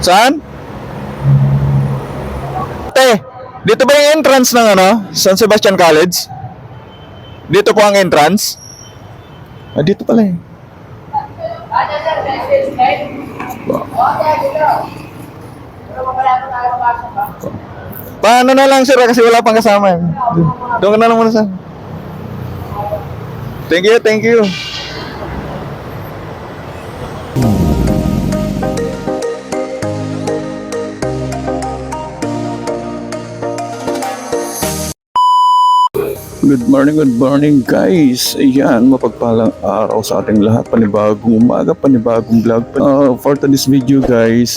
Saan? Te, dito ba yung entrance ng San Sebastian College? Dito po ang entrance? Ah, dito pala eh. Paano na lang sir kasi wala pang kasama. Doon ka na lang muna sir. Thank you, thank you. Good morning guys. Ayan, mapagpalang araw sa ating lahat. Panibagong umaga, panibagong vlog. For today's video guys,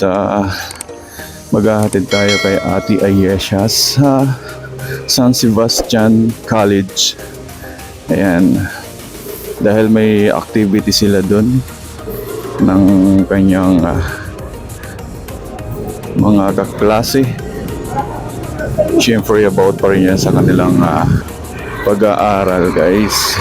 maghahatid tayo kay Ate Ayesha sa San Sebastian College. Ayan, dahil may activity sila doon ng kanyang mga kaklase. Siyempre about pa rin yan sa kanilang pag-aaral guys.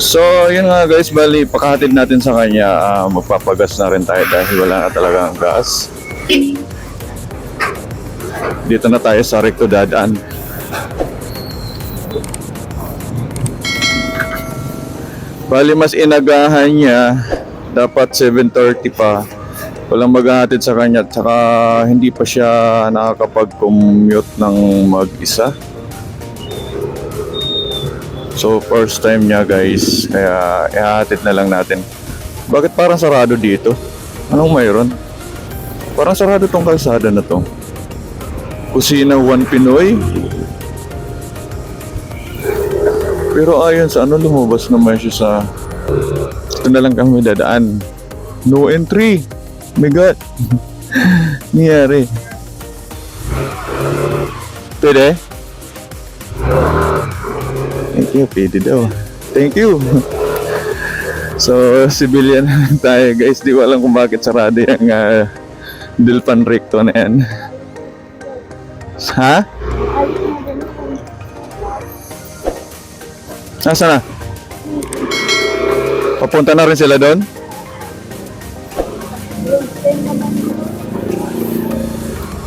So yun nga guys, bali pakahatid natin sa kanya. Magpapagas na rin tayo dahil wala na talagang gas. Dito na tayo sa recto dadaan. Bali mas inagahan niya, dapat 7:30 pa. Walang maghahatid sa kanya, tsaka hindi pa siya nakakapag-commute ng mag-isa. So first time niya guys, kaya ihahatid na lang natin. Bakit parang sarado dito? Anong mayroon? Parang sarado tong kalsada na to. Kusina One Pinoy. Pero ayon sa lumabas naman siya sa... Ito na lang kami dadaan. No entry. My God. Niyari. Pwede? Thank you, pwede daw. Thank you. So, civilian tayo guys. Di ko alam kung bakit sarado yung Dilpan Recto na yan. Ha? Nasaan na? Papunta na rin sila doon?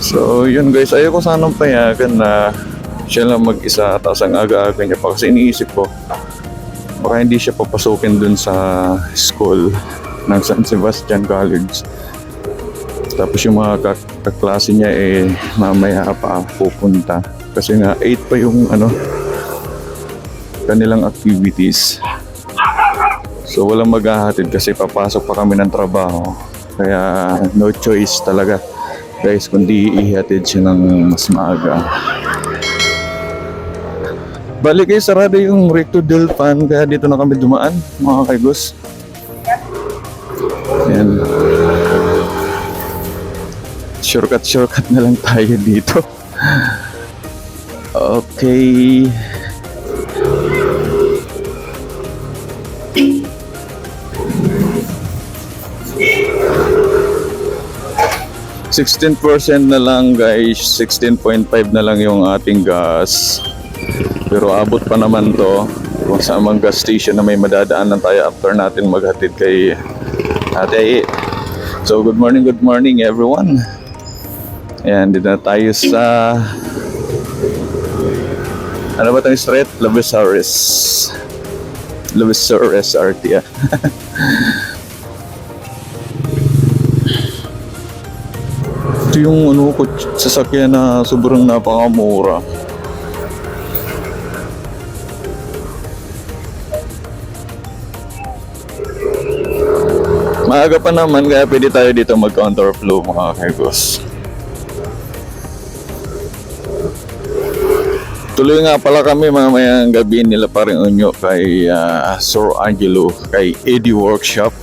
So, yun guys. Ayoko sanang payagan na siya lang mag-isa tapos ang aga-aga niya pa kasi iniisip ko baka hindi siya papasukin dun sa school ng San Sebastian College, tapos yung mga kaklase niya mamaya pa pupunta kasi nga 8 pa yung kanilang activities. So walang maghahatid kasi papasok pa kami ng trabaho, kaya no choice talaga guys kundi ihatid siya ng mas maaga. Balik kayo, sarado yung Recto Dilpan, kaya dito na kami dumaan, mga kaigos. Ayan. Shortcut na lang tayo dito. Okay. %16 na lang guys, 16.5 na lang yung ating gas. Pero abot pa naman to kung sa amang gas station na may madadaanan tayo after natin maghatid kay Ate. So good morning everyone. Ayan, dito na tayo sa ano ba itong street? Luvisares RT. Ito yung sasakyan na sobrang napakamura. Maaga pa naman kaya pwede tayo dito mag-counterflow mga kaigos. Tuloy nga pala kami mamayang gabi nila paring unyo kay Sir Angelo, kay Eddie Workshop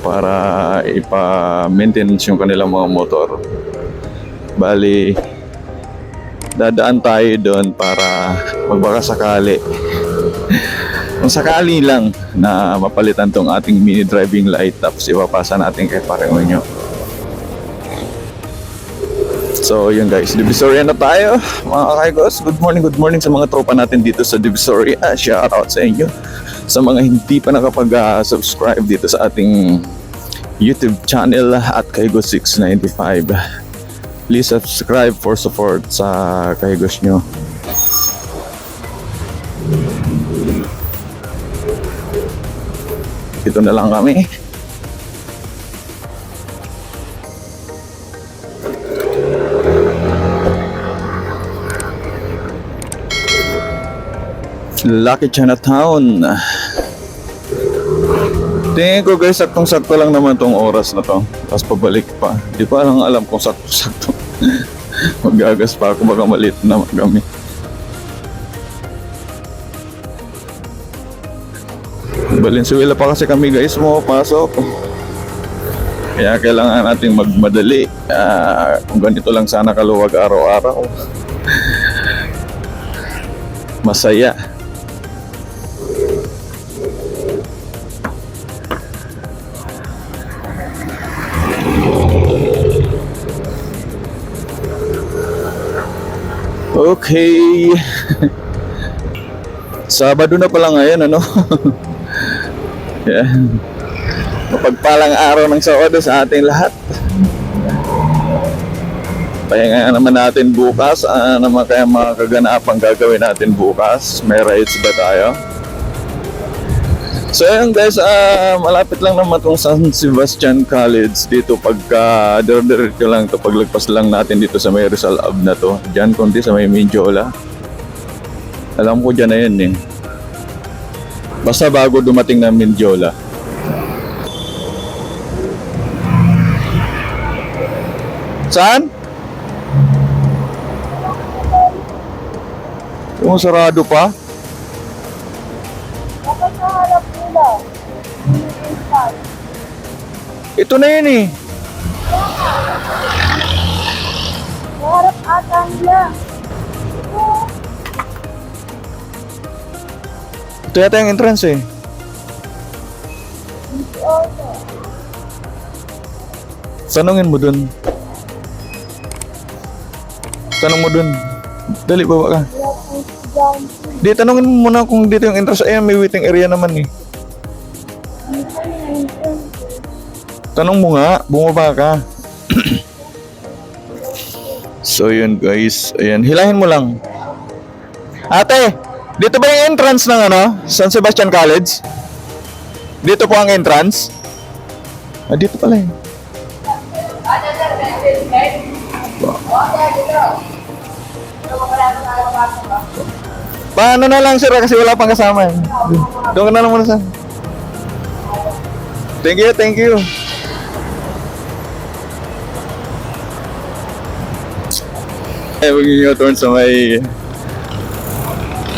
para ipa-maintenance yung kanilang mga motor. Bali, dadaan tayo doon para magbaka sakali. Kung sakali lang na mapalitan tong ating mini driving light tapos ipapasa natin kay Pareonyo. So yun guys, Divisoria na tayo mga kaigos. Good morning sa mga tropa natin dito sa Divisoria. Shout out sa inyo. Sa mga hindi pa nakapag-subscribe dito sa ating YouTube channel at Kaigos695. Please subscribe for support sa Kaigos nyo. Ito na lang kami. Lucky Chinatown. Tingin ko guys, saktong-sakto lang naman tong oras na to. Tapos pabalik pa. Di pa lang alam kung sakto-sakto. Magagas pa ako, baka maliit na kami. Valenzuela pa kasi kami guys, pasok. Kaya kailangan nating magmadali. Kung ganito lang sana kaluwag araw-araw. Masaya. Okay. Sabado na pala ngayon, ano? Yan. Mapagpalang araw ng Sabado sa ating lahat. Pahinga naman natin bukas. Ano naman kaya mga kaganapang gagawin natin bukas? May rides ba tayo? So ayun guys, malapit lang naman itong San Sebastian College dito. Pagka diretso lang ito, paglagpas lang natin dito sa may Rizal Ave na to. Diyan kundi sa may Mindiola. Alam ko dyan na yun eh. Basta bago dumating na Mindiola. Saan? Yung sarado pa? Ito na yun eh. Harap ata nila. Ito yata yung entrance eh. Tanungin mo dun. Tanong mo dun. Dali, baba ka. Di, tanungin mo muna kung dito yung entrance. Ayan, may waiting area naman eh. Tanong mo nga, bumaba ka. So yun guys, ayan, hilahin mo lang. Ate, dito ba yung entrance ng ano, San Sebastian College? Dito po ang entrance? Dito pala eh. Paano na lang sir kasi wala pang kasama eh. Doon ka na lang muna sa. Thank you, thank you. Mag-u-turn sa may...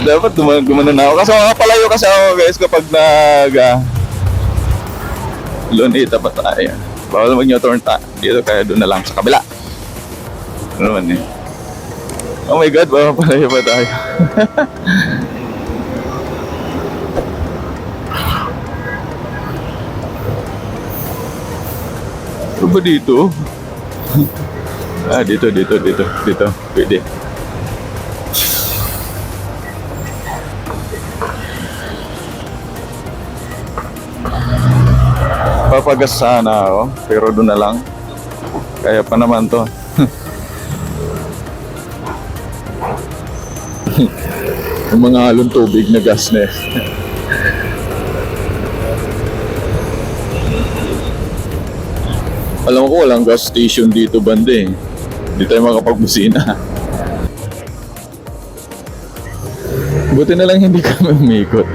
Dapat gumano na ako. Kasi makapalayo kasi ako guys kapag lunita pa tayo. Bawal mag-u-turn dito kaya doon na lang sa kabila. Ano naman eh. Oh my god, makapalayo pa tayo. Ano ba dito? Dito. Pwede. Papagas sana ako, pero doon na lang. Kaya pa naman to. Yung mga halong tubig na gas na eh. Alam ko walang gas station dito bande eh. Hindi tayo makapagbusina. Buti na lang hindi kami umikot.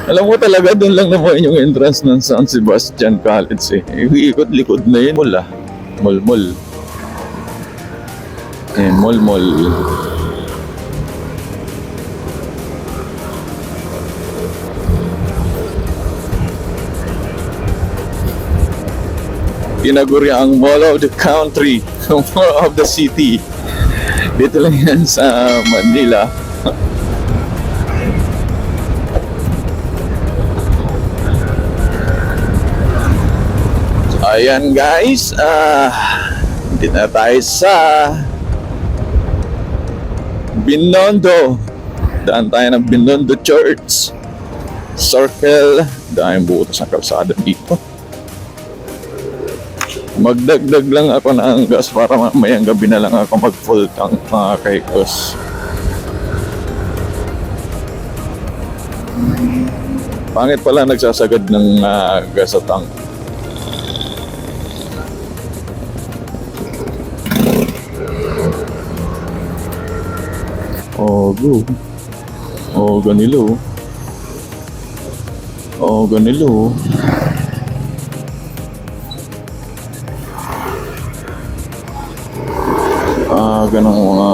Alam ko talaga doon lang naman yung entrance ng San Sebastian College eh. Iikot likod na yun. Mall. Eh, mall. Tinaguri ang Mall of the Country, Mall of the City. Dito lang yan sa Manila. So, ayan guys, dito na tayo sa Binondo. Daan tayo ng Binondo Church Circle. Dahil butas ang kalsada dito. Magdagdag lang ako ng gas para mamayang gabi na lang ako mag full tank mga kaikos. Pangit pala nagsasagad ng gas sa tank. Oh, go. Oh, ganilo. Oh, ganilo. Ganong mga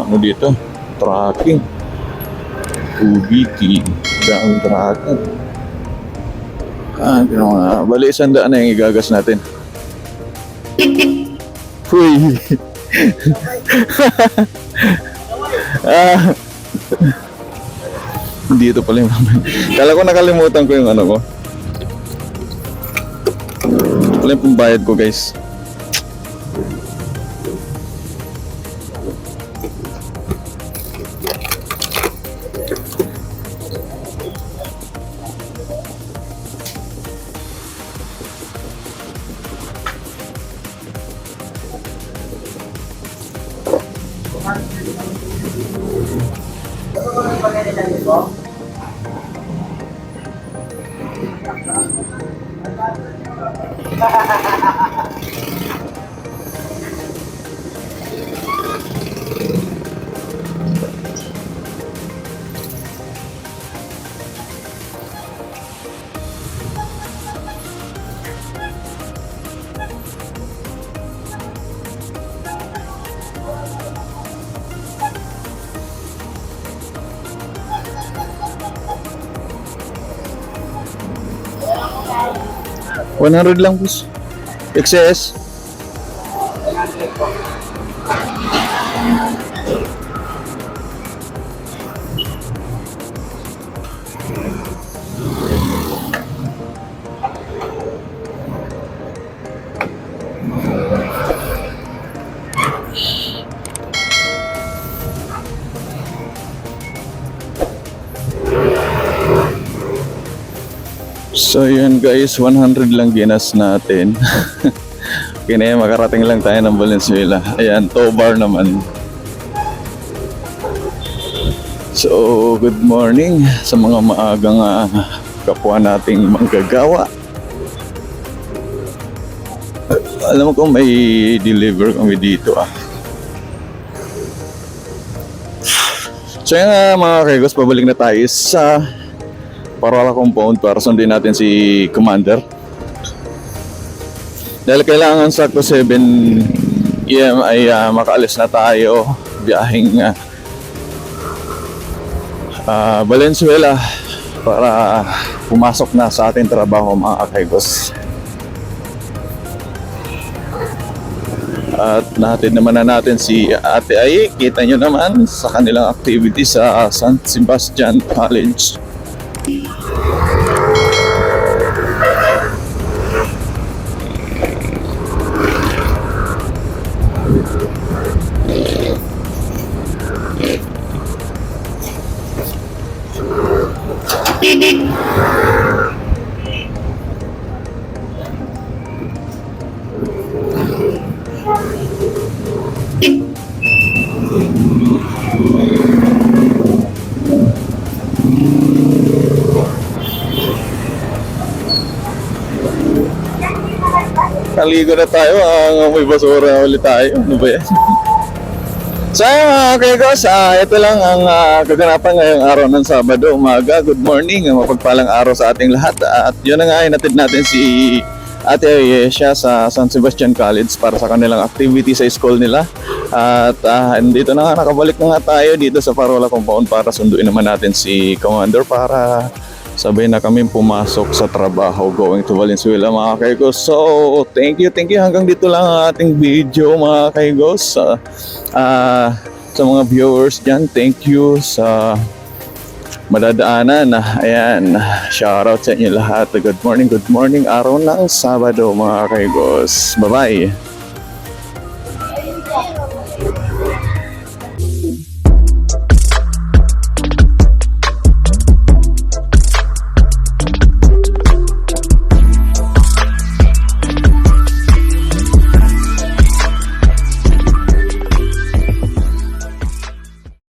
ano dito, tracking. UBT, ganong tracking. Ganong bali 100 na yung igagas natin. Uy! Dito pala yung kala ko nakalimutan ko yung ano ko. Wala yung pambayad ko guys. $100 lang boss. XS. So yun guys, 100 lang ginas natin. Kaya makarating lang tayo ng Valenzuela. Ayan, tow bar naman. So, good morning sa mga maagang kapwa nating manggagawa. Alam mo kung may deliver kami dito So yun mga kegos, pabalik na tayo sa Parola compound para sundin natin si Commander. Dahil kailangan sakto 7 AM ay makaalis na tayo biyaheng Valenzuela para pumasok na sa ating trabaho mga kaigos. At natin naman na natin si Ate Ay. Kita nyo naman sa kanilang activity sa San Sebastian College. Naligo na tayo, may basura ulit tayo. Ano ba yan? So okay guys, ito lang ang kaganapan ngayong araw ng Sabado, umaga. Good morning, mapagpalang araw sa ating lahat. At yun na nga, hinatid natin si Ate Ayesha sa San Sebastian College para sa kanilang activity sa school nila. At dito na nga, nakabalik na nga tayo dito sa Parola compound para sunduin naman natin si Commander para sabay na kami pumasok sa trabaho going to Valenzuela mga kaigos. So thank you. Hanggang dito lang ang ating video mga kaigos. Sa mga viewers dyan, thank you sa madadaanan. Ayan, shoutout sa inyo lahat. Good morning araw ng Sabado mga kaigos. Bye bye.